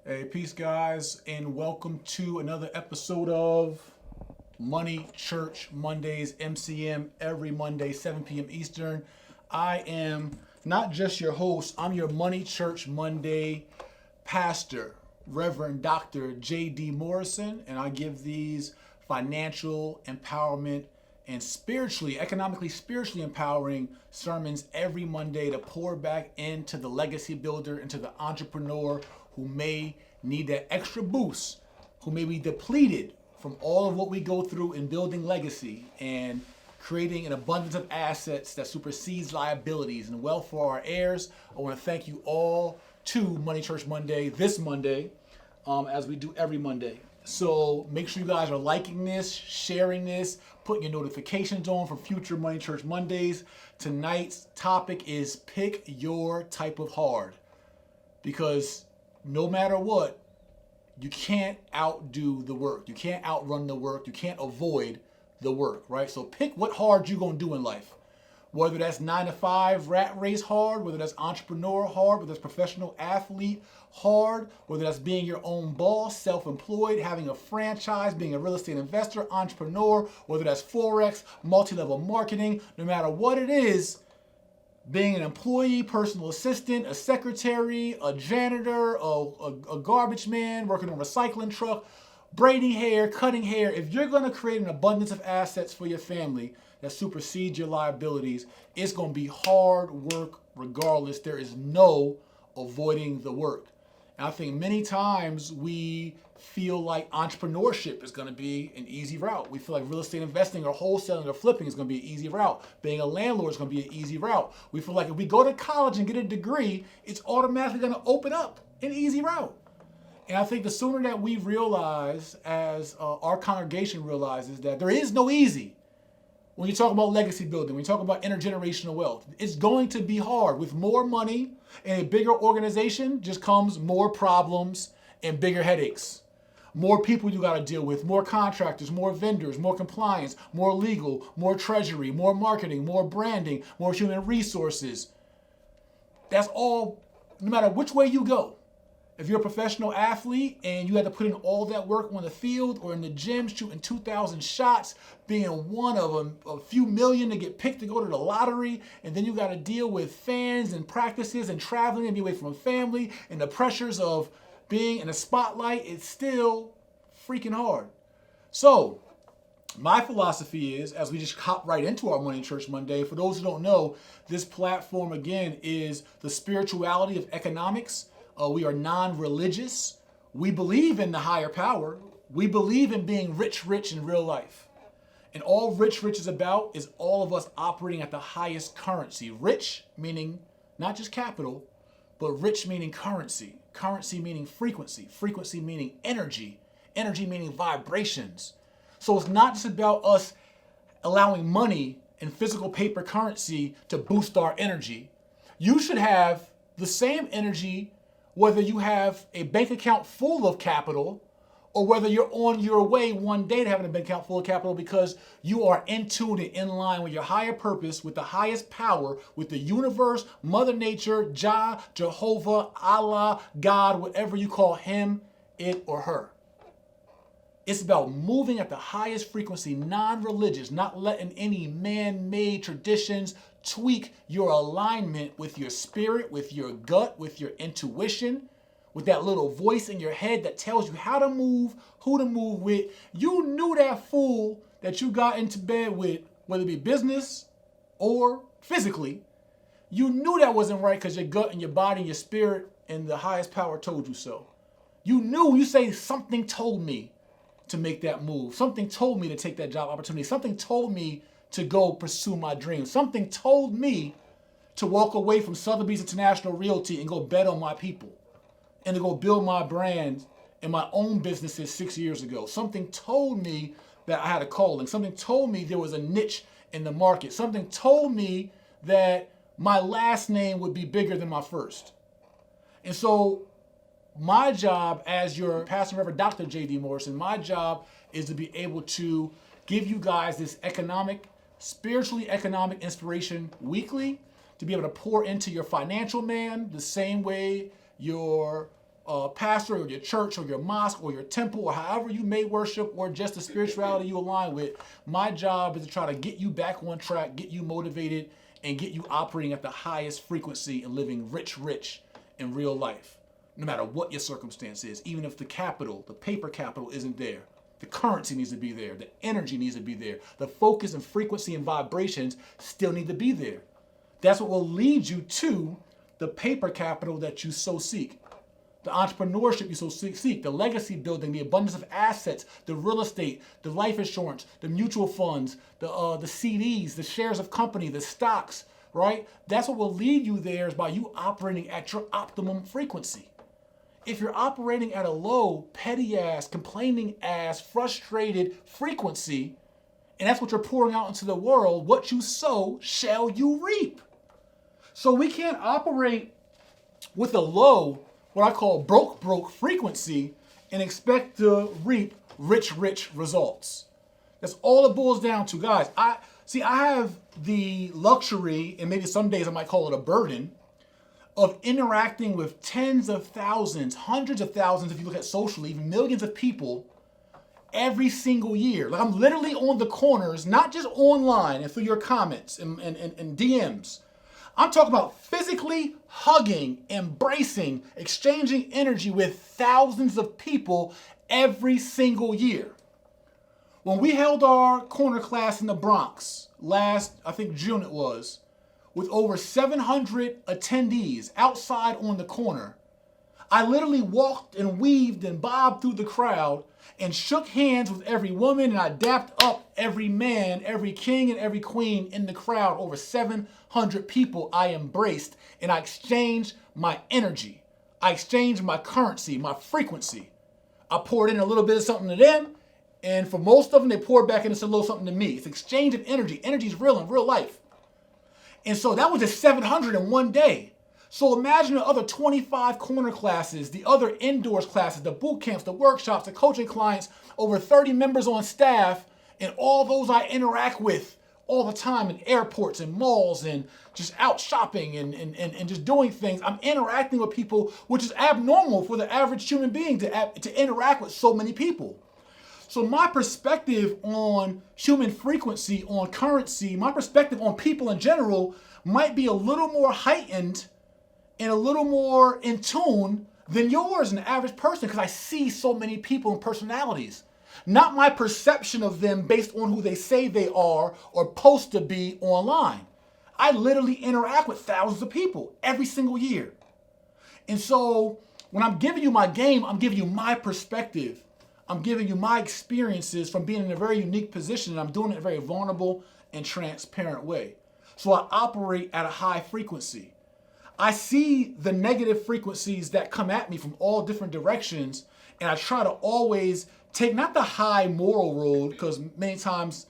Hey, peace, guys, and welcome to another episode of Money Church Mondays, MCM, every Monday, 7 p.m. Eastern. I am not just your host, I'm your Money Church Monday pastor, Reverend Dr. J.D. Morrison, and I give these financial empowerment and economically, spiritually empowering sermons every Monday to pour back into the legacy builder, into the entrepreneur who may need that extra boost, who may be depleted from all of what we go through in building legacy and creating an abundance of assets that supersedes liabilities and wealth for our heirs. I want to thank you all to Money Church Monday this Monday, as we do every Monday. So make sure you guys are liking this, sharing this, putting your notifications on for future Money Church Mondays. Tonight's topic is pick your type of hard, because no matter what, you can't outdo the work. You can't outrun the work. You can't avoid the work, right? So pick what hard you're going to do in life. Whether that's 9 to 5 rat race hard, whether that's entrepreneur hard, whether that's professional athlete hard, whether that's being your own boss, self-employed, having a franchise, being a real estate investor, entrepreneur, whether that's Forex, multi-level marketing, no matter what it is, being an employee, personal assistant, a secretary, a janitor, a garbage man, working on a recycling truck, braiding hair, cutting hair, if you're going to create an abundance of assets for your family that supersedes your liabilities, it's going to be hard work regardless. There is no avoiding the work. And I think many times we feel like entrepreneurship is going to be an easy route. We feel like real estate investing or wholesaling or flipping is going to be an easy route. Being a landlord is going to be an easy route. We feel like if we go to college and get a degree, it's automatically going to open up an easy route. And I think the sooner that we realize, as our congregation realizes, that there is no easy. When you talk about legacy building, when you talk about intergenerational wealth, it's going to be hard. With more money and a bigger organization just comes more problems and bigger headaches. More people you got to deal with, more contractors, more vendors, more compliance, more legal, more treasury, more marketing, more branding, more human resources. That's all, no matter which way you go. If you're a professional athlete and you had to put in all that work on the field or in the gym, shooting 2,000 shots, being one of a few million to get picked to go to the lottery, and then you got to deal with fans and practices and traveling and be away from family and the pressures of being in the spotlight, it's still freaking hard. So my philosophy is, as we just hop right into our Money Church Monday, for those who don't know, this platform again is the spirituality of economics. We are non-religious. We believe in the higher power. We believe in being rich in real life. And all rich is about is all of us operating at the highest currency. Rich meaning not just capital, but rich meaning currency. Currency meaning frequency. Frequency meaning energy. Energy meaning vibrations. So it's not just about us allowing money and physical paper currency to boost our energy. You should have the same energy whether you have a bank account full of capital or whether you're on your way one day to having a bank account full of capital, because you are in tune and in line with your higher purpose, with the highest power, with the universe, Mother Nature, Jah, Jehovah, Allah, God, whatever you call him, it, or her. It's about moving at the highest frequency, non-religious, not letting any man-made traditions tweak your alignment with your spirit, with your gut, with your intuition, with that little voice in your head that tells you how to move, who to move with. You knew that fool that you got into bed with, whether it be business or physically, you knew that wasn't right because your gut and your body and your spirit and the highest power told you so. You knew, you say, something told me to make that move. Something told me to take that job opportunity. Something told me to go pursue my dreams. Something told me to walk away from Sotheby's International Realty and go bet on my people and to go build my brand and my own businesses 6 years ago. Something told me that I had a calling. Something told me there was a niche in the market. Something told me that my last name would be bigger than my first. And so my job as your pastor, Reverend Dr. J.D. Morrison, my job is to be able to give you guys this spiritually economic inspiration weekly, to be able to pour into your financial man the same way your pastor or your church or your mosque or your temple or however you may worship or just the spirituality you align with, my job is to try to get you back on track, get you motivated, and get you operating at the highest frequency and living rich in real life, no matter what your circumstance is. Even if the capital, the paper capital isn't there, the currency needs to be there, the energy needs to be there, the focus and frequency and vibrations still need to be there. That's what will lead you to the paper capital that you so seek, the entrepreneurship you so seek, the legacy building, the abundance of assets, the real estate, the life insurance, the mutual funds, the CDs, the shares of company, the stocks, right? That's what will lead you there, is by you operating at your optimum frequency. If you're operating at a low, petty ass, complaining ass, frustrated frequency, and that's what you're pouring out into the world, what you sow shall you reap. So we can't operate with a low, what I call broke frequency, and expect to reap rich results. That's all it boils down to, guys. I have the luxury, and maybe some days I might call it a burden, of interacting with tens of thousands, hundreds of thousands, if you look at socially, even millions of people every single year. Like, I'm literally on the corners, not just online and through your comments and DMs. I'm talking about physically hugging, embracing, exchanging energy with thousands of people every single year. When we held our corner class in the Bronx last, I think June it was, with over 700 attendees outside on the corner, I literally walked and weaved and bobbed through the crowd and shook hands with every woman, and I dapped up every man, every king, and every queen in the crowd. Over 700 people I embraced, and I exchanged my energy. I exchanged my currency, my frequency. I poured in a little bit of something to them, and for most of them, they poured back in a little something to me. It's exchange of energy. Energy is real in real life. And so that was just 700 in one day. So imagine the other 25 corner classes, the other indoors classes, the boot camps, the workshops, the coaching clients, over 30 members on staff, and all those I interact with all the time in airports and malls and just out shopping and just doing things. I'm interacting with people, which is abnormal for the average human being to interact with so many people. So my perspective on human frequency, on currency, my perspective on people in general might be a little more heightened and a little more in tune than yours, an average person, because I see so many people and personalities. Not my perception of them based on who they say they are or post to be online. I literally interact with thousands of people every single year. And so when I'm giving you my game, I'm giving you my perspective. I'm giving you my experiences from being in a very unique position, and I'm doing it in a very vulnerable and transparent way. So I operate at a high frequency. I see the negative frequencies that come at me from all different directions, and I try to always take not the high moral road, because many times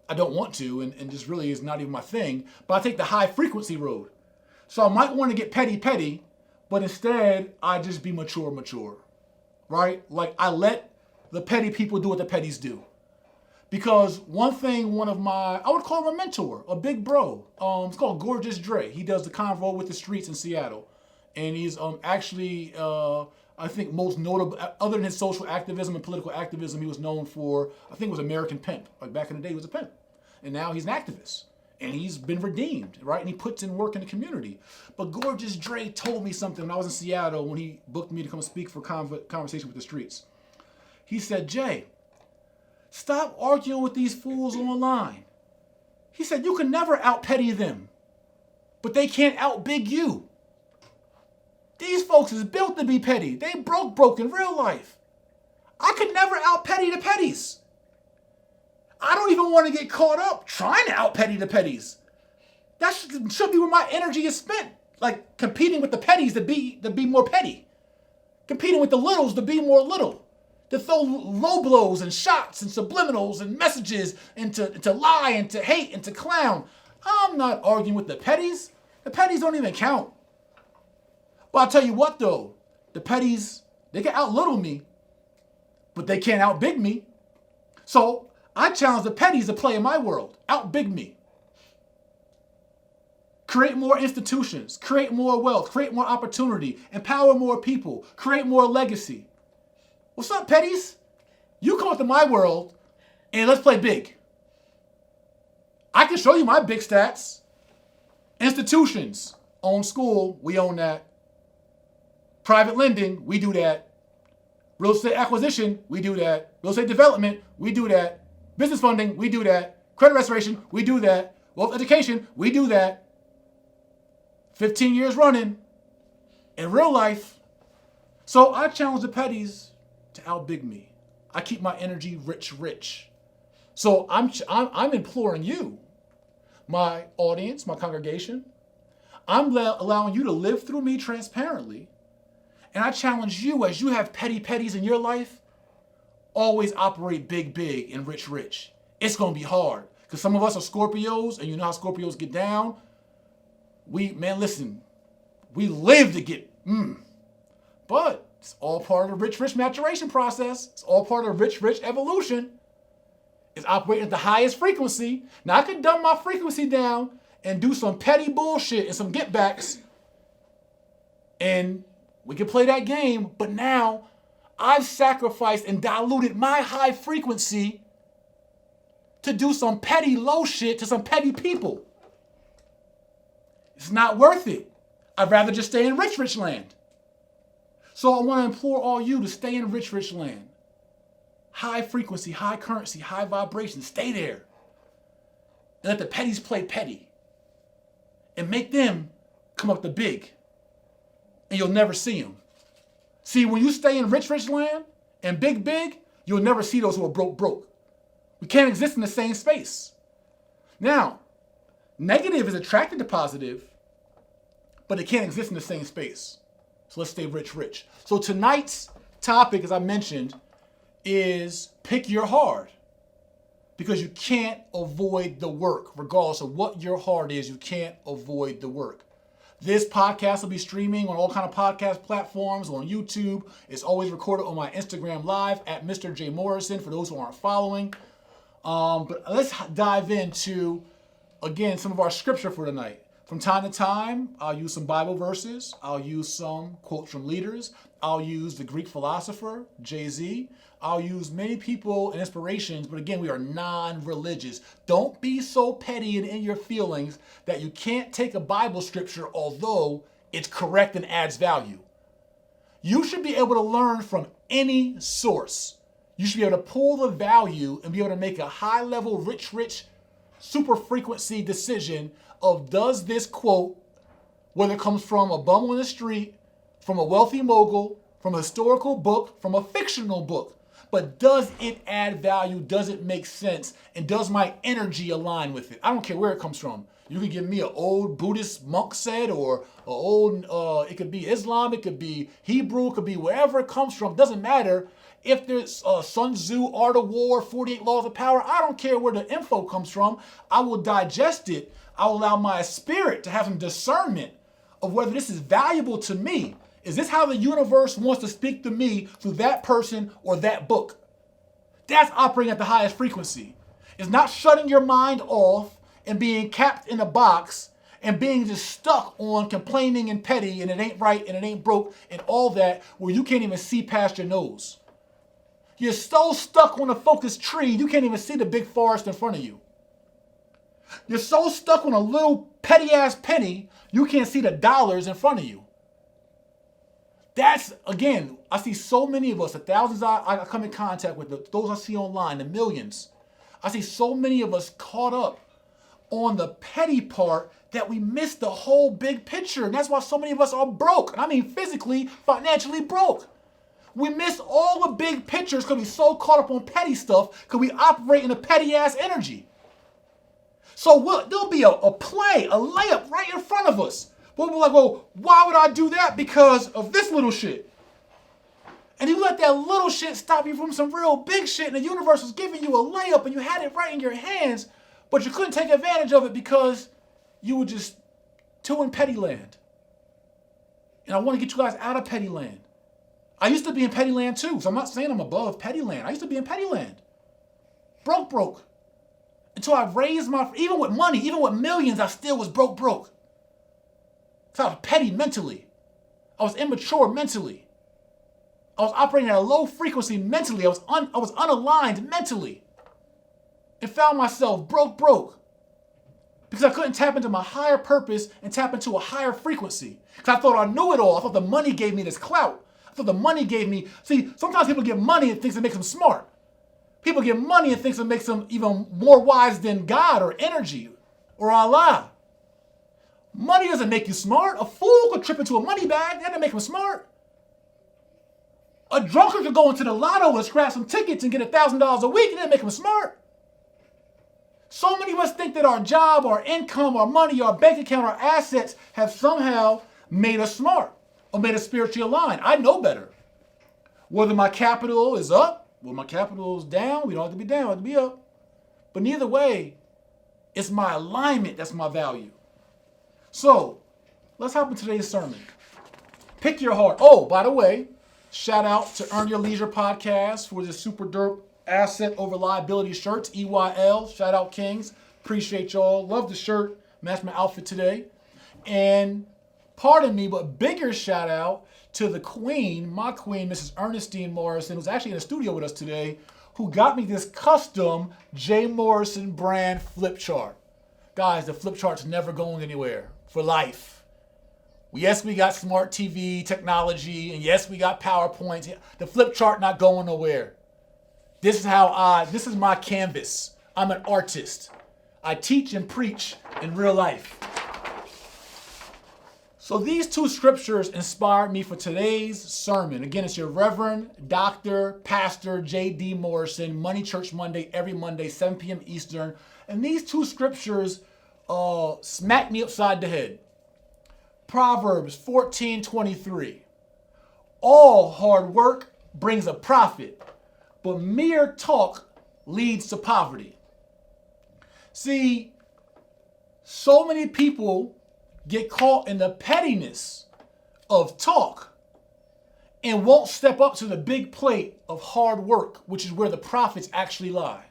I don't want to, and just really is not even my thing, but I take the high frequency road. So I might want to get petty, but instead I just be mature, right? Like, I let the petty people do what the petties do. Because one thing, I would call him a mentor, a big bro. It's called Gorgeous Dre. He does the convo with the streets in Seattle. And he's actually, I think most notable, other than his social activism and political activism, he was known for, I think it was American Pimp. Like, back in the day, he was a pimp. And now he's an activist. And he's been redeemed, right? And he puts in work in the community. But Gorgeous Dre told me something when I was in Seattle, when he booked me to come speak for Conversation with the Streets. He said, Jay, stop arguing with these fools online. He said, you can never out-petty them, but they can't out-big you. These folks is built to be petty. They broke in real life. I could never out-petty the petties. I don't even want to get caught up trying to out-petty the petties. That should be where my energy is spent. Like, competing with the petties to be more petty. Competing with the littles to be more little. To throw low blows and shots and subliminals and messages and to lie and to hate and to clown. I'm not arguing with the petties. The petties don't even count. But I'll tell you what though, the petties, they can outlittle me, but they can't outbig me. So I challenge the petties to play in my world. Outbig me. create more institutions, create more wealth, create more opportunity, empower more people, create more legacy. What's up, petties? You come into my world and let's play big. I can show you my big stats. Institutions, own school, we own that. Private lending, we do that. Real estate acquisition, we do that. Real estate development, we do that. Business funding, we do that. Credit restoration, we do that. Wealth education, we do that. 15 years running in real life. So I challenge the petties to outbig me. I keep my energy rich. So I'm imploring you, my audience, my congregation. I'm allowing you to live through me transparently. And I challenge you, as you have petties in your life, always operate big and rich. It's going to be hard. Because some of us are Scorpios, and you know how Scorpios get down. We live to get, But it's all part of the rich maturation process. It's all part of the rich evolution. It's operating at the highest frequency. Now I could dumb my frequency down and do some petty bullshit and some get backs. And we can play that game, but now I've sacrificed and diluted my high frequency to do some petty low shit to some petty people. It's not worth it. I'd rather just stay in rich land. So I want to implore all you to stay in rich land. High frequency, high currency, high vibration. Stay there. And let the petties play petty. And make them come up to big. And you'll never see them. See, when you stay in rich land and big, you'll never see those who are broke. We can't exist in the same space. Now, negative is attracted to positive, but it can't exist in the same space. So let's stay rich. So tonight's topic, as I mentioned, is pick your hard. Because you can't avoid the work. Regardless of what your hard is, you can't avoid the work. This podcast will be streaming on all kind of podcast platforms, on YouTube. It's always recorded on my Instagram Live at Mr. J Morrison for those who aren't following. But let's dive into, again, some of our scripture for tonight. From time to time, I'll use some Bible verses. I'll use some quotes from leaders. I'll use the Greek philosopher, Jay-Z. I'll use many people and inspirations, but again, we are non-religious. Don't be so petty and in your feelings that you can't take a Bible scripture, although it's correct and adds value. You should be able to learn from any source. You should be able to pull the value and be able to make a high-level, rich, super frequency decision of, does this quote, whether it comes from a bum on the street, from a wealthy mogul, from a historical book, from a fictional book, but does it add value? Does it make sense? And does my energy align with it? I don't care where it comes from. You can give me an old Buddhist monk said, or an old, it could be Islam, it could be Hebrew, it could be wherever it comes from. Doesn't matter. If there's Sun Tzu, Art of War, 48 Laws of Power, I don't care where the info comes from. I will digest it. I will allow my spirit to have some discernment of whether this is valuable to me. Is this how the universe wants to speak to me through that person or that book? That's operating at the highest frequency. It's not shutting your mind off and being capped in a box and being just stuck on complaining and petty and it ain't right and it ain't broke and all that, where you can't even see past your nose. You're so stuck on a focused tree, you can't even see the big forest in front of you. You're so stuck on a little petty ass penny, you can't see the dollars in front of you. That's, again, I see so many of us, the thousands I come in contact with, those I see online, the millions. I see so many of us caught up on the petty part that we miss the whole big picture. And that's why so many of us are broke. And I mean physically, financially broke. We miss all the big pictures because we're so caught up on petty stuff because we operate in a petty ass energy. So there'll be a play, a layup right in front of us. We'll be like, well, why would I do that? Because of this little shit. And you let that little shit stop you from some real big shit, and the universe was giving you a layup and you had it right in your hands, but you couldn't take advantage of it because you were just too in petty land. And I want to get you guys out of petty land. I used to be in petty land too, so I'm not saying I'm above petty land. I used to be in petty land. Broke. Until I raised even with money, even with millions, I still was broke. Because I was petty mentally. I was immature mentally. I was operating at a low frequency mentally. I was unaligned mentally. And found myself broke. Because I couldn't tap into my higher purpose and tap into a higher frequency. Because I thought I knew it all. I thought the money gave me this clout. I thought the money gave me... See, sometimes people get money and thinks it makes them smart. People get money and thinks it makes them even more wise than God or energy or Allah. Money doesn't make you smart. A fool could trip into a money bag. That doesn't make him smart. A drunkard could go into the lotto and scratch some tickets and get $1,000 a week. That doesn't make him smart. So many of us think that our job, our income, our money, our bank account, our assets have somehow made us smart or made us spiritually aligned. I know better. Whether my capital is up, whether my capital is down, we don't have to be down, we have to be up. But neither way, it's my alignment that's my value. So, let's hop into today's sermon. Pick your heart. Oh, by the way, shout out to Earn Your Leisure podcast for this super derp asset over liability shirts, EYL. Shout out Kings. Appreciate y'all. Love the shirt. Matched my outfit today. And pardon me, but bigger shout out to the queen, my queen, Mrs. Ernestine Morrison, who's actually in the studio with us today, who got me this custom Jay Morrison brand flip chart. Guys, the flip chart's never going anywhere for life. Yes, we got smart TV technology, and yes, we got PowerPoints. The flip chart not going nowhere. This is my canvas. I'm an artist. I teach and preach in real life. So these two scriptures inspired me for today's sermon. Again, it's your Reverend Dr. Pastor J.D. Morrison, Money Church Monday, every Monday, 7 p.m. Eastern. And these two scriptures smacked me upside the head. Proverbs 14:23. All hard work brings a profit, but mere talk leads to poverty. See, so many people get caught in the pettiness of talk and won't step up to the big plate of hard work, which is where the profits actually lie.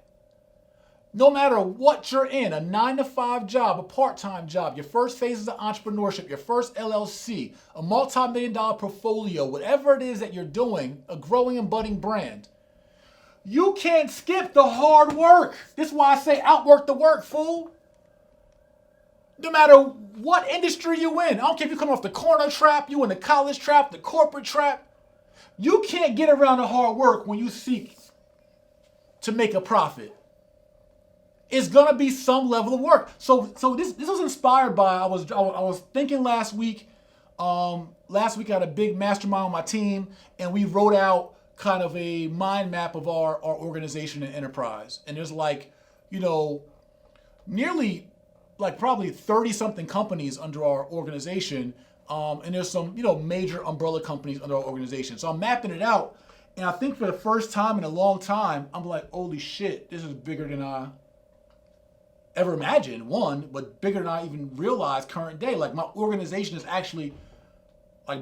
No matter what you're in, a 9-to-5 job, a part-time job, your first phases of entrepreneurship, your first LLC, a multi-million-dollar portfolio, whatever it is that you're doing, a growing and budding brand, you can't skip the hard work. This is why I say outwork the work, fool. No matter what industry you in, I don't care if you come off the corner trap, you in the college trap, the corporate trap, you can't get around the hard work when you seek to make a profit. It's gonna be some level of work. So this was inspired by I was thinking last week. Last week I had a big mastermind on my team, and we wrote out kind of a mind map of our organization and enterprise. And there's nearly probably 30 something companies under our organization. And there's some, major umbrella companies under our organization. So I'm mapping it out. And I think for the first time in a long time, I'm like, holy shit, this is bigger than I ever imagined, but bigger than I even realized current day. Like my organization is actually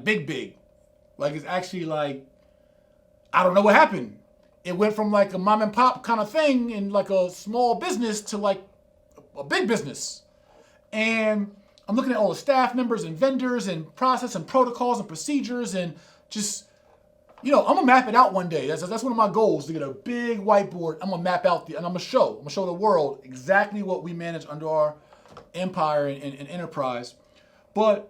big. Like it's actually I don't know what happened. It went from a mom and pop kind of thing and a small business to a big business. And I'm looking at all the staff members and vendors and process and protocols and procedures and just, I'm gonna map it out one day. That's one of my goals, to get a big whiteboard. I'm gonna map out and I'm gonna show the world exactly what we manage under our empire and enterprise. But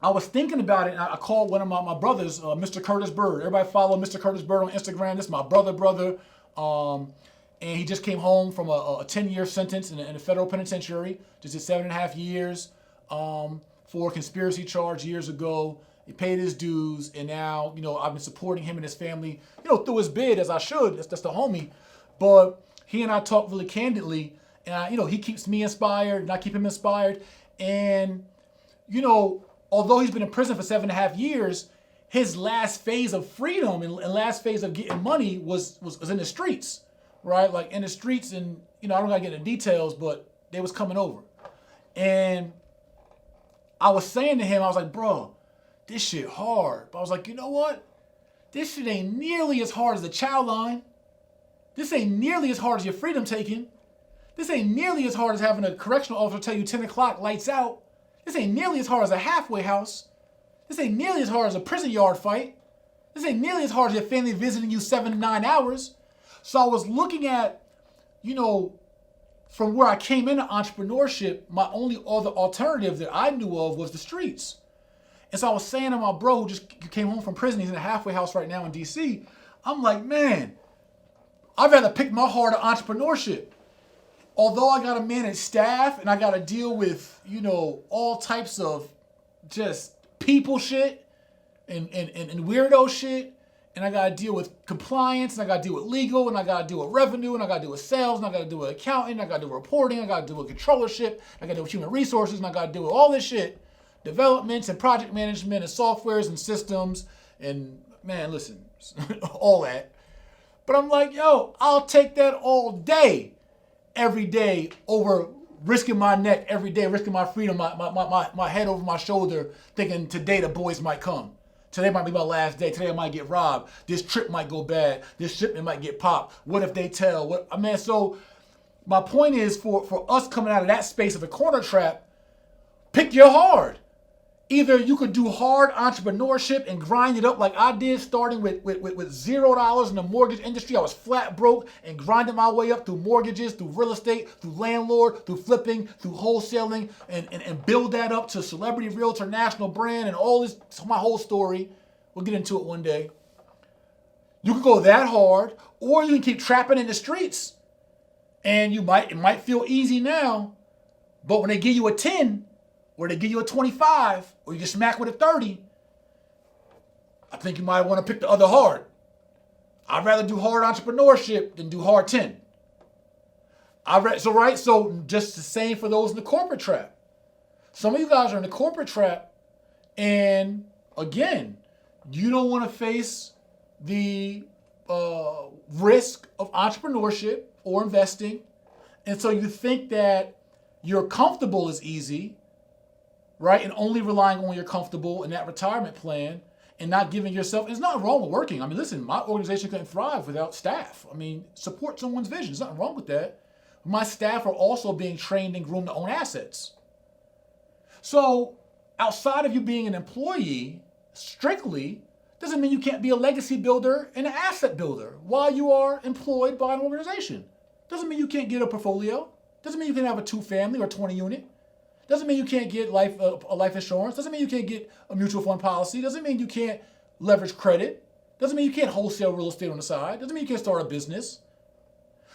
I was thinking about it, and I called one of my brothers, Mr. Curtis Bird. Everybody follow Mr. Curtis Bird on Instagram. This is my brother. And he just came home from a 10-year sentence in a federal penitentiary. Just did 7.5 years for a conspiracy charge years ago. He paid his dues, and now, I've been supporting him and his family, through his bid, as I should. That's the homie. But he and I talk really candidly, and he keeps me inspired, and I keep him inspired. And, although he's been in prison for 7.5 years, his last phase of freedom and last phase of getting money was in the streets, right? In the streets, and, I don't gotta get into details, but they was coming over. And I was saying to him, I was like, bro, this shit hard. But I was like, you know what? This shit ain't nearly as hard as the child line. This ain't nearly as hard as your freedom taking. This ain't nearly as hard as having a correctional officer tell you 10 o'clock, lights out. This ain't nearly as hard as a halfway house. This ain't nearly as hard as a prison yard fight. This ain't nearly as hard as your family visiting you 7 to 9 hours. So I was looking at, from where I came into entrepreneurship, my only other alternative that I knew of was the streets. And so I was saying to my bro who just came home from prison, he's in a halfway house right now in DC, I'm like, man, I'd rather pick my heart of entrepreneurship. Although I got to manage staff and I got to deal with, all types of just people shit and weirdo shit. And I got to deal with compliance, and I got to deal with legal, and I got to deal with revenue, and I got to deal with sales, and I got to deal with accounting, I got to deal with reporting, I got to deal with controllership, I got to deal with human resources, and I got to deal with all this shit, developments and project management and softwares and systems, and man, listen, all that. But I'm like, yo, I'll take that all day, every day, over risking my neck every day, risking my freedom, my head over my shoulder, thinking today the boys might come. Today might be my last day. Today I might get robbed. This trip might go bad. This shipment might get popped. What if they tell? So my point is for us coming out of that space of a corner trap, pick your hard. Either you could do hard entrepreneurship and grind it up like I did, starting with $0 in the mortgage industry. I was flat broke and grinding my way up through mortgages, through real estate, through landlord, through flipping, through wholesaling, and build that up to celebrity realtor, national brand, and all this. So my whole story. We'll get into it one day. You could go that hard, or you can keep trapping in the streets. And it might feel easy now, but when they give you a 10, or they give you a 25, or you get smacked with a 30, I think you might want to pick the other hard. I'd rather do hard entrepreneurship than do hard 10. So just the same for those in the corporate trap. Some of you guys are in the corporate trap, and again, you don't want to face the risk of entrepreneurship or investing, and so you think that you're comfortable is easy, right? And only relying on your comfortable and that retirement plan and not giving yourself, it's not wrong with working. I mean, listen, my organization couldn't thrive without staff. I mean, support someone's vision. There's nothing wrong with that. My staff are also being trained and groomed to own assets. So outside of you being an employee, strictly, doesn't mean you can't be a legacy builder and an asset builder while you are employed by an organization. Doesn't mean you can't get a portfolio. Doesn't mean you can have a 2-family or 20 unit. Doesn't mean you can't get life insurance. Doesn't mean you can't get a mutual fund policy. Doesn't mean you can't leverage credit. Doesn't mean you can't wholesale real estate on the side. Doesn't mean you can't start a business.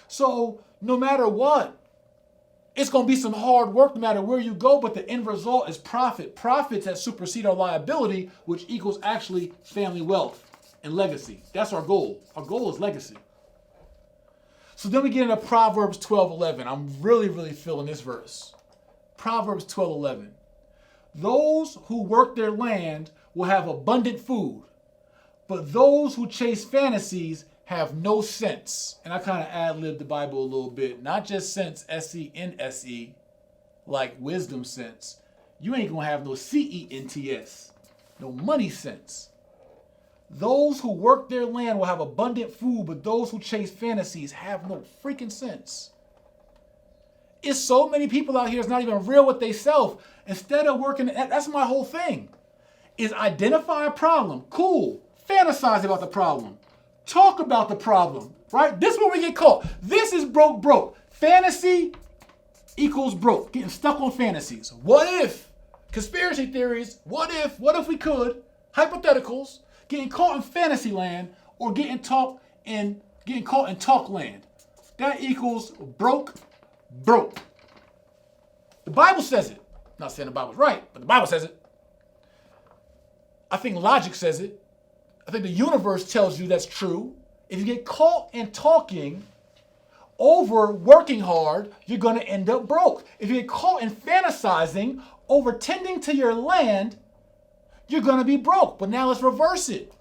So no matter what, it's going to be some hard work no matter where you go, but the end result is profit. Profits that supersede our liability, which equals actually family wealth and legacy. That's our goal. Our goal is legacy. So then we get into Proverbs 12:11. I'm really, really feeling this verse. Proverbs 12:11. Those who work their land will have abundant food, but those who chase fantasies have no sense. And I kind of ad-libbed the Bible a little bit. Not just sense, S-E-N-S-E, like wisdom sense. You ain't going to have no C-E-N-T-S, no money sense. Those who work their land will have abundant food, but those who chase fantasies have no freaking sense. It's so many people out here that's not even real with themselves. Instead of working, that's my whole thing, is identify a problem. Cool. Fantasize about the problem. Talk about the problem, right? This is where we get caught. This is broke. Fantasy equals broke. Getting stuck on fantasies. What if? Conspiracy theories. What if we could? Hypotheticals. Getting caught in fantasy land or getting caught in talk land. That equals broke. The Bible says it. I'm not saying the Bible's right, but the Bible says it. I think logic says it. I think the universe tells you that's true. If you get caught in talking over working hard, you're going to end up broke. If you get caught in fantasizing over tending to your land, you're going to be broke. But now let's reverse it.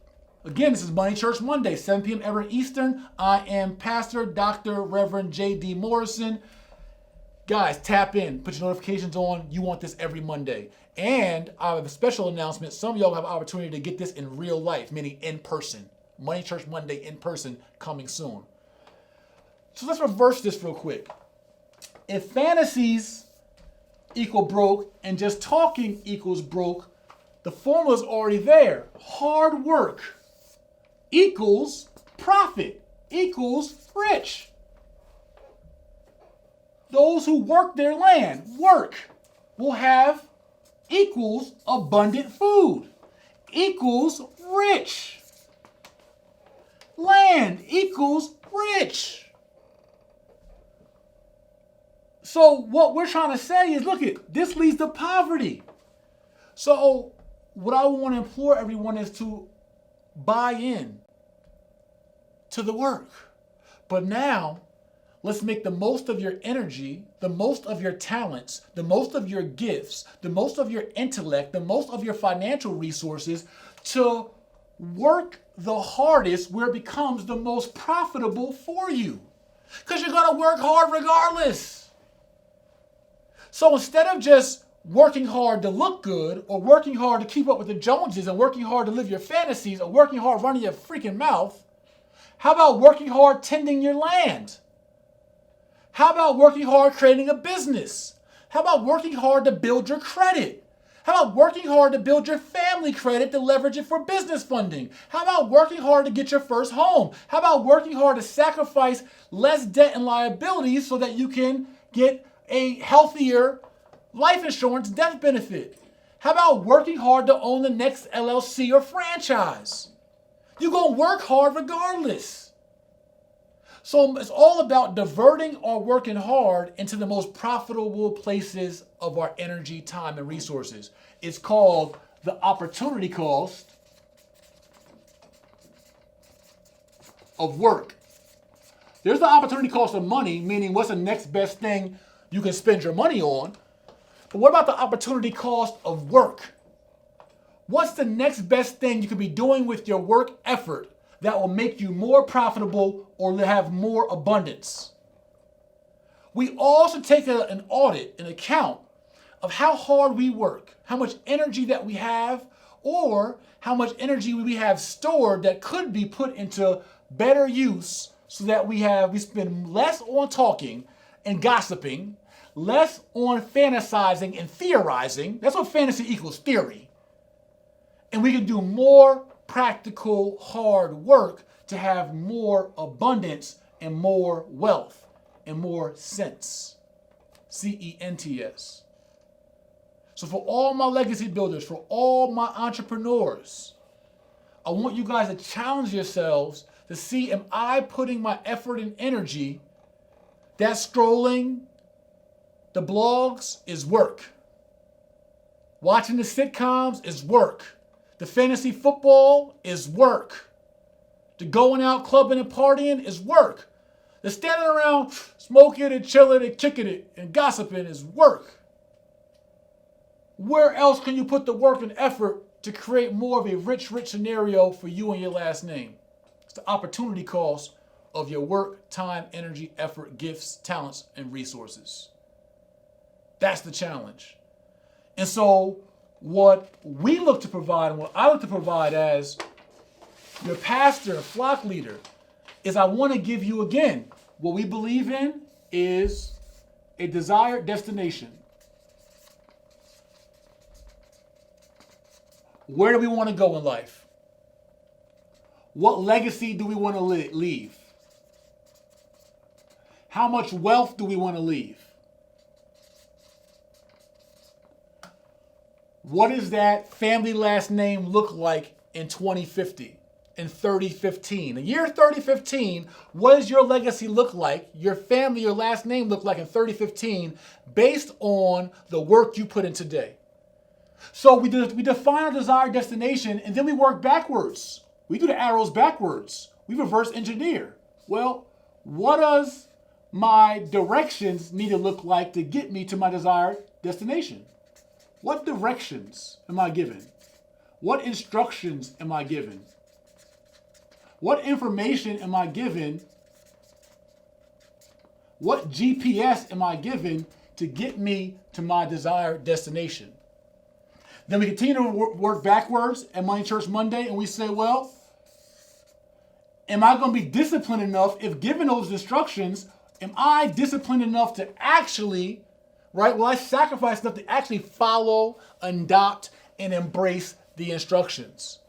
Again, this is Money Church Monday, 7 p.m. every Eastern. I am Pastor Dr. Reverend J.D. Morrison. Guys, tap in. Put your notifications on. You want this every Monday. And I have a special announcement. Some of y'all have an opportunity to get this in real life, meaning in person. Money Church Monday in person coming soon. So let's reverse this real quick. If fantasies equal broke and just talking equals broke, the formula's already there. Hard work equals profit equals rich. Those who work their land, will have equals abundant food equals rich. Land equals rich. So what we're trying to say is, look at this leads to poverty. So what I want to implore everyone is to buy in to the work. But now, let's make the most of your energy, the most of your talents, the most of your gifts, the most of your intellect, the most of your financial resources to work the hardest where it becomes the most profitable for you. Because you're going to work hard regardless. So instead of just working hard to look good or working hard to keep up with the Joneses and working hard to live your fantasies or working hard running your freaking mouth, how about working hard tending your land? How about working hard creating a business? How about working hard to build your credit? How about working hard to build your family credit to leverage it for business funding? How about working hard to get your first home? How about working hard to sacrifice less debt and liabilities so that you can get a healthier life insurance death benefit? How about working hard to own the next LLC or franchise? You're going to work hard regardless. So it's all about diverting our working hard into the most profitable places of our energy, time, and resources. It's called the opportunity cost of work. There's the opportunity cost of money, meaning what's the next best thing you can spend your money on. But what about the opportunity cost of work? What's the next best thing you could be doing with your work effort that will make you more profitable or have more abundance? We all should take an audit, an account of how hard we work, how much energy that we have, or how much energy we have stored that could be put into better use so that we spend less on talking and gossiping, less on fantasizing and theorizing. That's what fantasy equals, theory. And we can do more practical, hard work to have more abundance and more wealth and more sense. CENTS. So for all my legacy builders, for all my entrepreneurs, I want you guys to challenge yourselves to see, am I putting my effort and energy? That scrolling the blogs is work. Watching the sitcoms is work. The fantasy football is work. The going out clubbing and partying is work. The standing around smoking and chilling and kicking it and gossiping is work. Where else can you put the work and effort to create more of a rich scenario for you and your last name? It's the opportunity cost of your work, time, energy, effort, gifts, talents, and resources. That's the challenge. And so what we look to provide and what I look to provide as your pastor, flock leader, is I want to give you again, what we believe in is a desired destination. Where do we want to go in life? What legacy do we want to leave? How much wealth do we want to leave? What does that family last name look like in 2050, in 3015? The year 3015, what does your legacy look like, your family, your last name look like in 3015 based on the work you put in today? So we define our desired destination and then we work backwards. We do the arrows backwards. We reverse engineer. Well, what does my directions need to look like to get me to my desired destination? What directions am I given? What instructions am I given? What information am I given? What GPS am I given to get me to my desired destination? Then we continue to work backwards at Money Church Monday and we say, well, am I going to be disciplined enough if given those instructions? Am I disciplined enough to actually right? Will I sacrifice enough to actually follow, adopt, and embrace the instructions?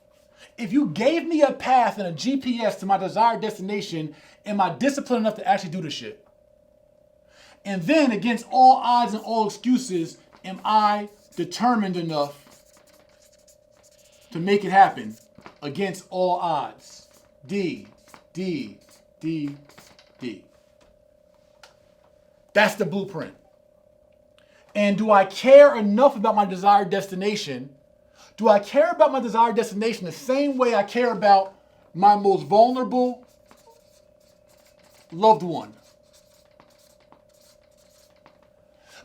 If you gave me a path and a GPS to my desired destination, am I disciplined enough to actually do the shit? And then, against all odds and all excuses, am I determined enough to make it happen against all odds? D. That's the blueprint. And do I care enough about my desired destination? Do I care about my desired destination the same way I care about my most vulnerable loved one?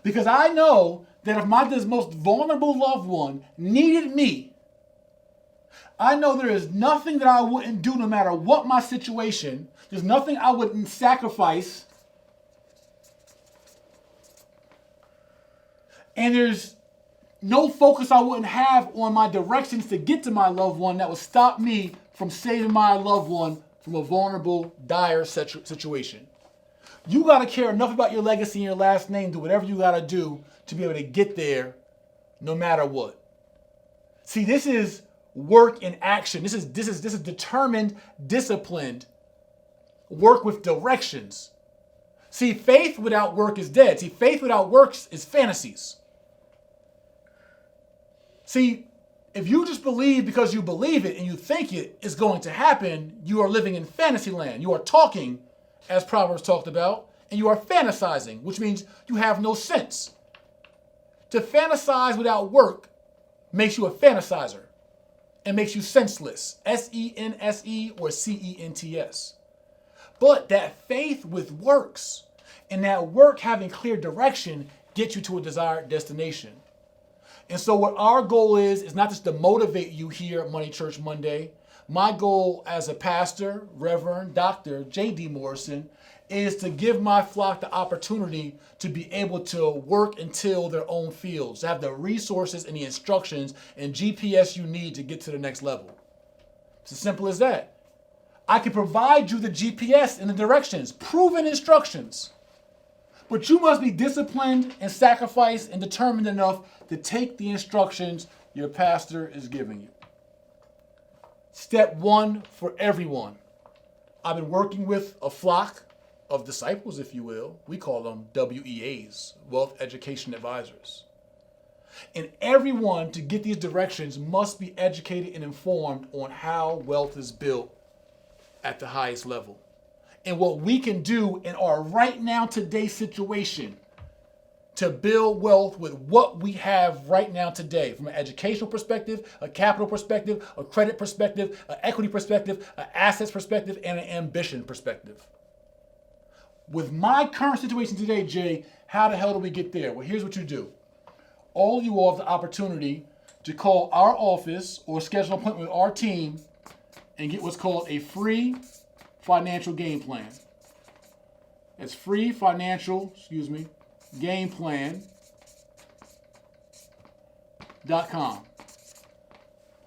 Because I know that if my most vulnerable loved one needed me, I know there is nothing that I wouldn't do no matter what my situation. There's nothing I wouldn't sacrifice. And there's no focus I wouldn't have on my directions to get to my loved one that would stop me from saving my loved one from a vulnerable, dire situation. You got to care enough about your legacy and your last name, do whatever you got to do to be able to get there no matter what. See, this is work in action. This is determined, disciplined work with directions. See, faith without work is dead. See, faith without works is fantasies. See, if you just believe because you believe it and you think it is going to happen, you are living in fantasy land. You are talking, as Proverbs talked about, and you are fantasizing, which means you have no sense. To fantasize without work makes you a fantasizer and makes you senseless. S-E-N-S-E or C-E-N-T-S. But that faith with works and that work having clear direction gets you to a desired destination. And so what our goal is not just to motivate you here at Money Church Monday. My goal as a pastor, Reverend Dr. J.D. Morrison, is to give my flock the opportunity to be able to work and till their own fields, to have the resources and the instructions and GPS you need to get to the next level. It's as simple as that. I can provide you the GPS and the directions, proven instructions. But you must be disciplined and sacrificed and determined enough to take the instructions your pastor is giving you. Step one for everyone. I've been working with a flock of disciples, if you will. We call them WEAs, Wealth Education Advisors. And everyone, to get these directions, must be educated and informed on how wealth is built at the highest level. And what we can do in our right now today situation to build wealth with what we have right now today, from an educational perspective, a capital perspective, a credit perspective, an equity perspective, an assets perspective, and an ambition perspective. With my current situation today, Jay, how the hell do we get there? Well, here's what you do. All of you all have the opportunity to call our office or schedule an appointment with our team and get what's called a free financial game plan. It's free financial, game plan.com.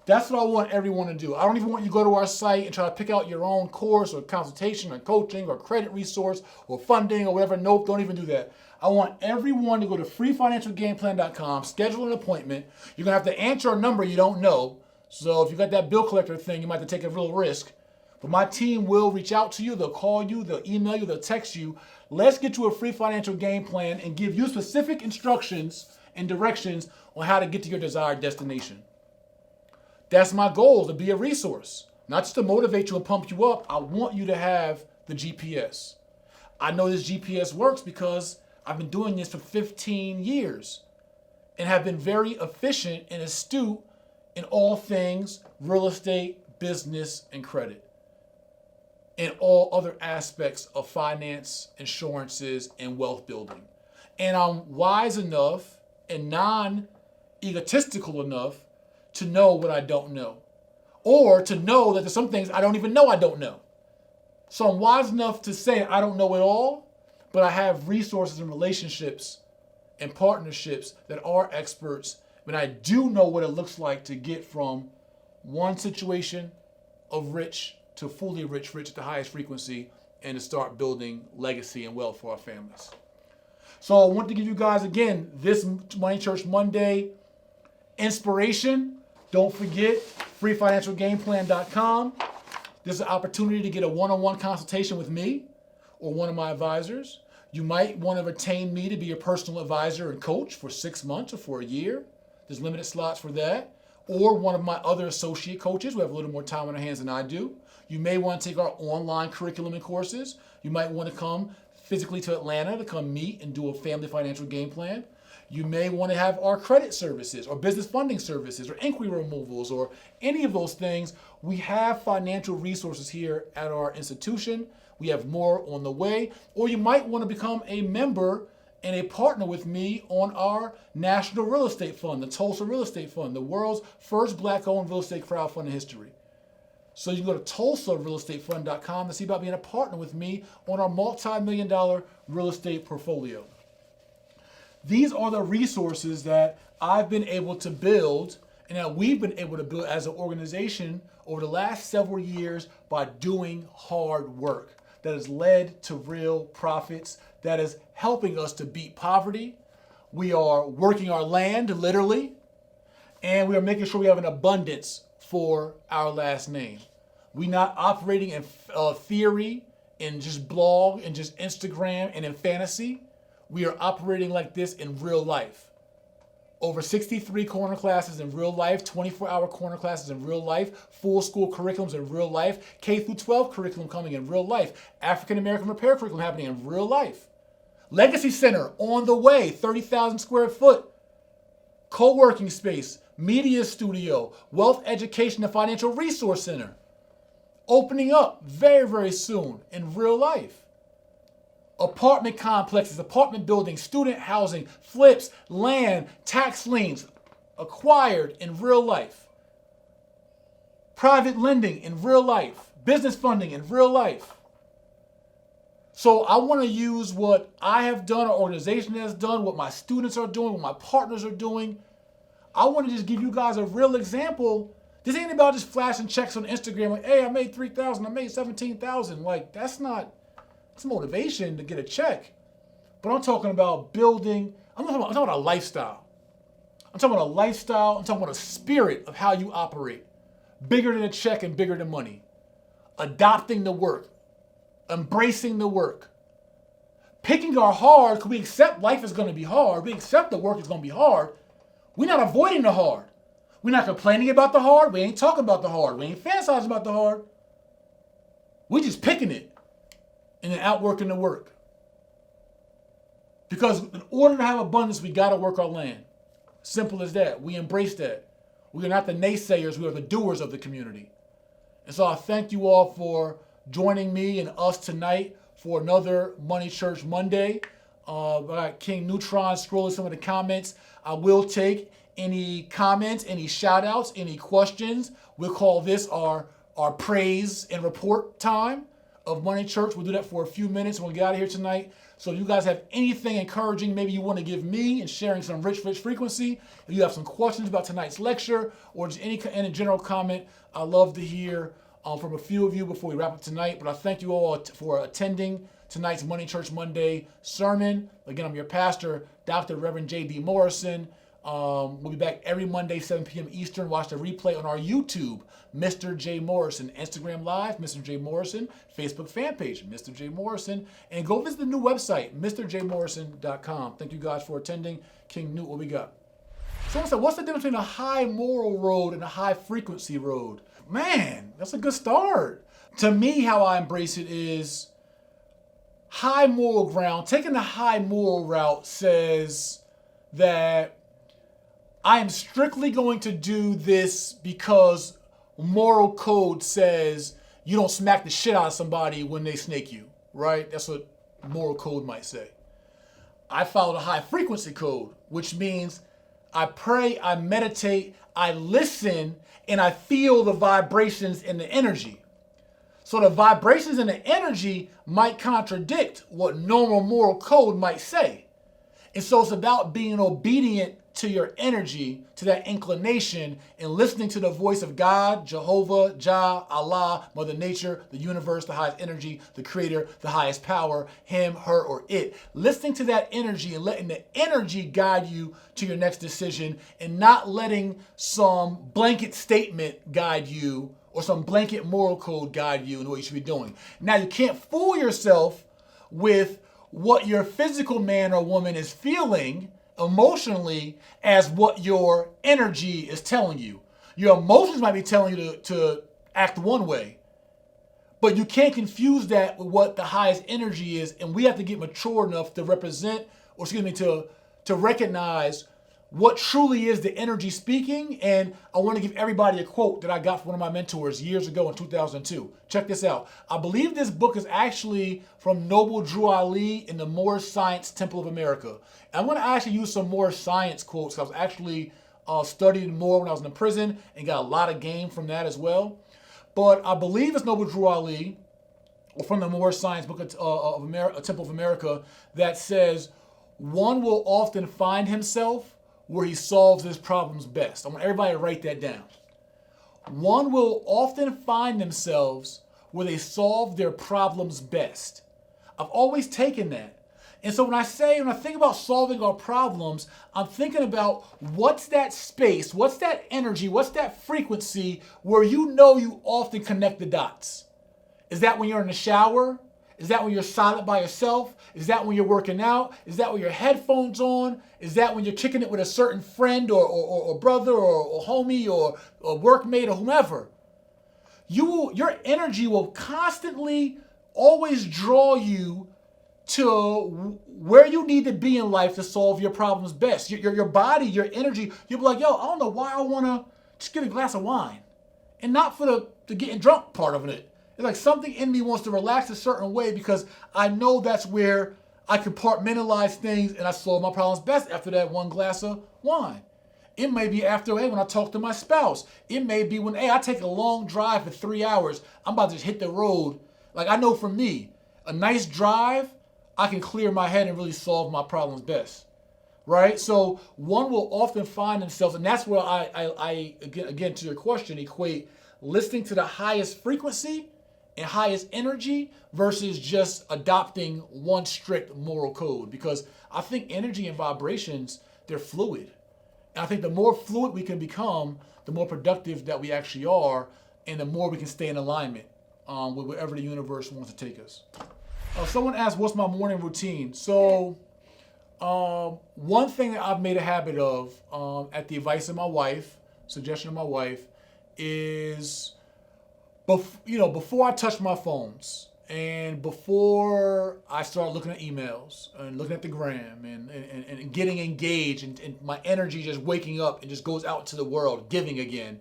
That's what I want everyone to do. I don't even want you to go to our site and try to pick out your own course or consultation or coaching or credit resource or funding or whatever. Nope, don't even do that. I want everyone to go to freefinancialgameplan.com, schedule an appointment. You're going to have to answer a number you don't know. So if you got that bill collector thing, you might have to take a real risk. But my team will reach out to you. They'll call you. They'll email you. They'll text you. Let's get you a free financial game plan and give you specific instructions and directions on how to get to your desired destination. That's my goal, to be a resource. Not just to motivate you and pump you up. I want you to have the GPS. I know this GPS works because I've been doing this for 15 years and have been very efficient and astute in all things real estate, business, and credit, and all other aspects of finance, insurances, and wealth building. And I'm wise enough and non-egotistical enough to know what I don't know, or to know that there's some things I don't even know I don't know. So I'm wise enough to say I don't know it all, but I have resources and relationships and partnerships that are experts, and I do know what it looks like to get from one situation of rich to fully rich at the highest frequency, and to start building legacy and wealth for our families. So I want to give you guys, again, this Money Church Monday inspiration. Don't forget, freefinancialgameplan.com. There's an opportunity to get a one-on-one consultation with me or one of my advisors. You might want to retain me to be your personal advisor and coach for 6 months or for a year. There's limited slots for that. Or one of my other associate coaches who have a little more time on their hands than I do. You may want to take our online curriculum and courses. You might want to come physically to Atlanta to come meet and do a family financial game plan. You may want to have our credit services or business funding services or inquiry removals or any of those things. We have financial resources here at our institution. We have more on the way. Or you might want to become a member and a partner with me on our National Real Estate Fund, the Tulsa Real Estate Fund, the world's first Black-owned real estate crowdfunding history. So you can go to tulsa-realestatefund.com to see about being a partner with me on our multi-million-dollar real estate portfolio. These are the resources that I've been able to build and that we've been able to build as an organization over the last several years by doing hard work that has led to real profits, that is helping us to beat poverty. We are working our land, literally, and we are making sure we have an abundance for our last name. We're not operating in theory, in just blog, and just Instagram, and in fantasy. We are operating like this in real life. Over 63 corner classes in real life, 24-hour corner classes in real life, full school curriculums in real life, K through 12 curriculum coming in real life, African American repair curriculum happening in real life. Legacy Center on the way, 30,000 square foot, co-working space, media studio, wealth education and financial resource center, opening up very, very soon in real life. Apartment complexes, apartment buildings, student housing, flips, land, tax liens acquired in real life. Private lending in real life. Business funding in real life. So I want to use what I have done, our organization has done, what my students are doing, what my partners are doing. I want to just give you guys a real example. This ain't about just flashing checks on Instagram like, hey, I made $3,000, I made $17,000. Like, that's not... It's motivation to get a check. But I'm talking about building, I'm talking about a lifestyle. I'm talking about a lifestyle, I'm talking about a spirit of how you operate. Bigger than a check and bigger than money. Adopting the work. Embracing the work. Picking our hard, because we accept life is going to be hard. We accept the work is going to be hard. We're not avoiding the hard. We're not complaining about the hard. We ain't talking about the hard. We ain't fantasizing about the hard. We're just picking it. And then outworking the work. Because in order to have abundance, we got to work our land. Simple as that. We embrace that. We are not the naysayers. We are the doers of the community. And so I thank you all for joining me and us tonight for another Money Church Monday. I got King Neutron scrolling some of the comments. I will take any comments, any shout outs, any questions. We'll call this our praise and report time of Money Church. We'll do that for a few minutes and we'll get out of here tonight. So if you guys have anything encouraging, maybe you want to give me and sharing some rich frequency, if you have some questions about tonight's lecture or just any general comment, I love to hear from a few of you before we wrap up tonight. But I thank you all for attending tonight's Money Church Monday sermon. Again, I'm your pastor, Dr. Reverend J.D. Morrison. We'll be back every Monday, 7 p.m. Eastern. Watch the replay on our YouTube, Mr. J. Morrison. Instagram Live, Mr. J. Morrison. Facebook fan page, Mr. J. Morrison. And go visit the new website, mrjmorrison.com. Thank you guys for attending. King Newt, what we got? Someone said, what's the difference between a high moral road and a high frequency road? Man, that's a good start. To me, how I embrace it is high moral ground. Taking the high moral route says that I am strictly going to do this because moral code says you don't smack the shit out of somebody when they snake you, right? That's what moral code might say. I follow the high frequency code, which means I pray, I meditate, I listen, and I feel the vibrations and the energy. So the vibrations and the energy might contradict what normal moral code might say. And so it's about being obedient to your energy, to that inclination, and listening to the voice of God, Jehovah, Jah, Allah, Mother Nature, the universe, the highest energy, the creator, the highest power, him, her, or it. Listening to that energy and letting the energy guide you to your next decision, and not letting some blanket statement guide you or some blanket moral code guide you in what you should be doing. Now, you can't fool yourself with what your physical man or woman is feeling emotionally as what your energy is telling you. Your emotions might be telling you to act one way, but you can't confuse that with what the highest energy is, and we have to get mature enough to to recognize what truly is the energy speaking. And I want to give everybody a quote that I got from one of my mentors years ago in 2002. Check this out. I believe this book is actually from Noble Drew Ali in the Moorish Science Temple of America. And I'm going to actually use some more science quotes. I was actually studying more when I was in prison and got a lot of game from that as well. But I believe it's Noble Drew Ali, or from the Moorish Science Book of America, Temple of America, that says, one will often find himself where he solves his problems best. I want everybody to write that down. One will often find themselves where they solve their problems best. I've always taken that. And so when I think about solving our problems, I'm thinking about what's that space, what's that energy, what's that frequency where you often connect the dots. Is that when you're in the shower? Is that when you're silent by yourself? Is that when you're working out? Is that when your headphones on? Is that when you're kicking it with a certain friend or brother or homie or workmate or whomever? Your energy will constantly always draw you to where you need to be in life to solve your problems best. Your body, your energy, you'll be like, yo, I don't know why I want to just get a glass of wine. And not for the getting drunk part of it. It's like something in me wants to relax a certain way because I know that's where I compartmentalize things and I solve my problems best after that one glass of wine. It may be after, when I talk to my spouse. It may be when, I take a long drive for 3 hours. I'm about to just hit the road. Like, I know for me, a nice drive, I can clear my head and really solve my problems best. Right? So one will often find themselves, and that's where I again, to your question, equate listening to the highest frequency and highest energy versus just adopting one strict moral code. Because I think energy and vibrations, they're fluid. And I think the more fluid we can become, the more productive that we actually are, and the more we can stay in alignment with wherever the universe wants to take us. Someone asked, what's my morning routine? So one thing that I've made a habit of, at the advice of my wife, suggestion of my wife, is before I touch my phones and before I start looking at emails and looking at the gram and getting engaged and my energy just waking up and just goes out to the world, giving again,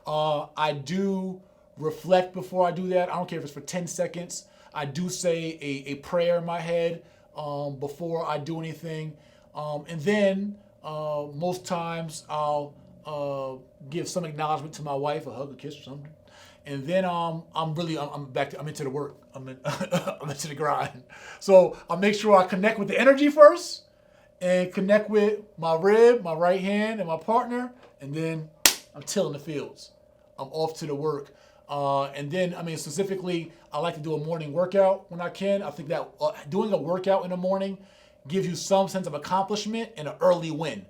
I do reflect before I do that. I don't care if it's for 10 seconds. I do say a prayer in my head before I do anything. And then most times I'll give some acknowledgement to my wife, a hug, a kiss or something. And then I'm into the work. I'm into the grind. So I make sure I connect with the energy first and connect with my rib, my right hand, and my partner. And then I'm tilling the fields. I'm off to the work. And then, specifically, I like to do a morning workout when I can. I think that doing a workout in the morning gives you some sense of accomplishment and an early win.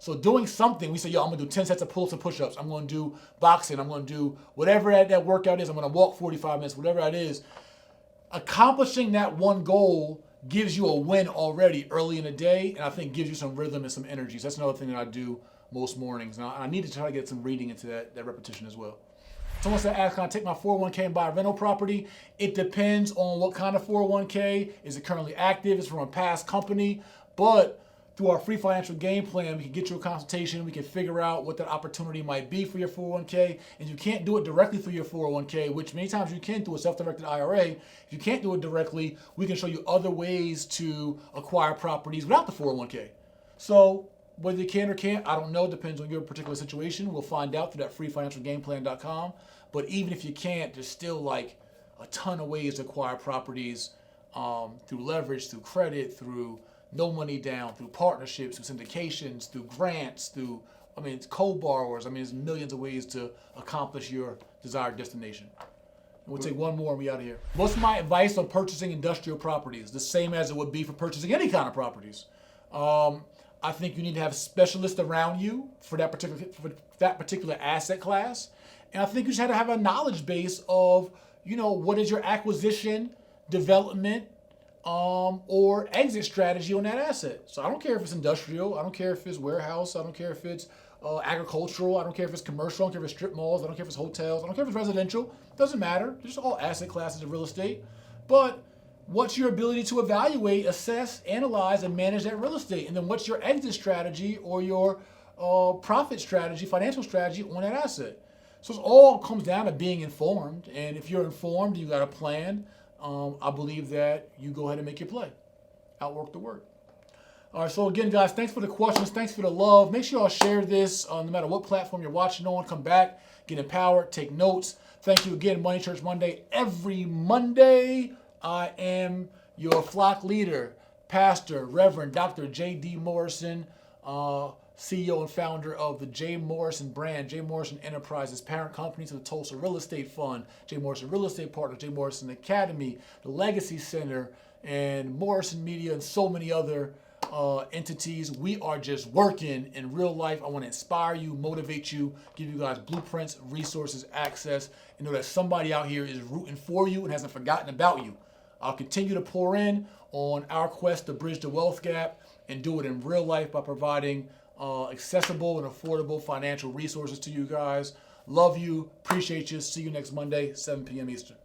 So doing something, we say, I'm going to do 10 sets of pull-ups and push-ups. I'm going to do boxing. I'm going to do whatever that workout is. I'm going to walk 45 minutes, whatever that is. Accomplishing that one goal gives you a win already early in the day, and I think gives you some rhythm and some energy. So that's another thing that I do most mornings. Now, I need to try to get some reading into that repetition as well. Someone said, can I take my 401k and buy a rental property? It depends on what kind of 401k. Is it currently active? Is it from a past company? But through our free financial game plan, we can get you a consultation. We can figure out what that opportunity might be for your 401k. And you can't do it directly through your 401k, which many times you can through a self-directed IRA. If you can't do it directly, we can show you other ways to acquire properties without the 401k. So whether you can or can't, I don't know. Depends on your particular situation. We'll find out through that freefinancialgameplan.com. But even if you can't, there's still like a ton of ways to acquire properties through leverage, through credit, through no money down, through partnerships, through syndications, through grants, it's co-borrowers. There's millions of ways to accomplish your desired destination. We'll take one more and we out of here. What's my advice on purchasing industrial properties? The same as it would be for purchasing any kind of properties. I think you need to have specialists around you for that particular asset class. And I think you should have a knowledge base of, what is your acquisition, development, or exit strategy on that asset. So I don't care if it's industrial. I don't care if it's warehouse. I don't care if it's agricultural. I don't care if it's commercial. I don't care if it's strip malls. I don't care if it's hotels. I don't care if it's residential. Doesn't matter. They're just all asset classes of real estate. But what's your ability to evaluate, assess, analyze, and manage that real estate? And then what's your exit strategy or your profit strategy, financial strategy on that asset? So it all comes down to being informed. And if you're informed, you got a plan, I believe that you go ahead and make your play. Outwork the work. All right, so again, guys, thanks for the questions. Thanks for the love. Make sure y'all share this no matter what platform you're watching on. Come back, get empowered, take notes. Thank you again, Money Church Monday. Every Monday, I am your flock leader, Pastor, Reverend Dr. J.D. Morrison, CEO and founder of the Jay Morrison brand, Jay Morrison Enterprises, parent company to the Tulsa Real Estate Fund, Jay Morrison Real Estate Partners, Jay-Morrison-Academy, the Legacy Center, and Morrison Media, and so many other entities. We are just working in real life. I want to inspire you, motivate you, give you guys blueprints, resources, access, and know that somebody out here is rooting for you and hasn't forgotten about you. I'll continue to pour in on our quest to bridge the wealth gap and do it in real life by providing accessible and affordable financial resources to you guys. Love you. Appreciate you. See you next Monday, 7 p.m. Eastern.